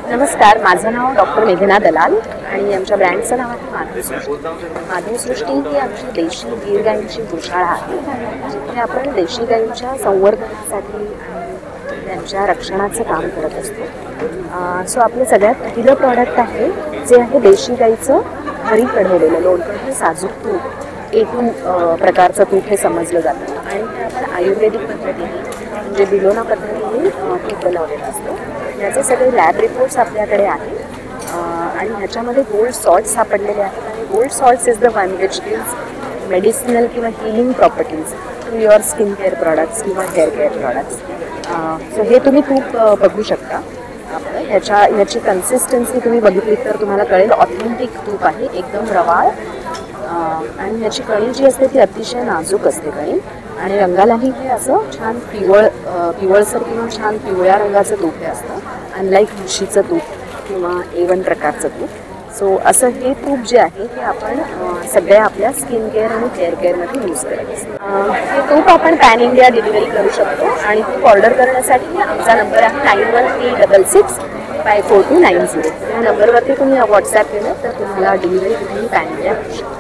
नमस्कार, माझं नाव डॉक्टर मेघना दलाल आणि आमच्या ब्रँडचं नाव आहे माधवसृष्टी. माधवसृष्टी ही आमची देशी गीर गाईंची गोशाळा आहे, जिथे आपण देशी गाईंच्या संवर्धनासाठी आणि त्यांच्या रक्षणाचं काम करत असतो. सो आपलं सगळ्यात पहिलं प्रॉडक्ट आहे जे आहे देशी गाईचं घरी कढवलेलं लोणकढं साजूक तूप. A2 प्रकारचं तूप हे समजलं जातं आणि हे आपण आयुर्वेदिक पद्धतीने म्हणजे बिलोना पद्धतीने तूप बनवलेलं असतं. याचे सगळे लॅब रिपोर्ट्स आपल्याकडे आहेत आणि ह्याच्यामध्ये गोल्ड सॉल्ट्स सापडलेले आहेत आणि gold salts is the one which gives medicinal किंवा healing properties to your skin care products किंवा हेअर केअर प्रॉडक्ट्स. सो हे तुम्ही तूप बघू शकता. ह्याची कन्सिस्टन्सी तुम्ही बघितली तर तुम्हाला कळेल ऑथेंटिक तूप आहे, एकदम रवाळ. आणि ह्याची कणी जी असते ती अतिशय नाजूक असते कणी आणि रंगालाही हे असं छान पिवळसर किंवा छान पिवळ्या रंगाचं तूप हे असतं, अनलाईक म्हशीचं तूप किंवा A1 प्रकारचं तूप. सो असं हे तूप जे आहे ते आपण सगळ्या आपल्या स्किन केअर आणि हेअर केअरमध्ये यूज करत असतो. हे तूप आपण पॅन इंडिया डिलिव्हरी करू शकतो आणि तूप ऑर्डर करण्यासाठी आमचा नंबर आहे 9136 5290. या नंबरवरती तुम्ही व्हॉट्सॲप केलं तर तुम्हाला डिलिव्हरी कुठेही पॅन इंडिया करू शकतो.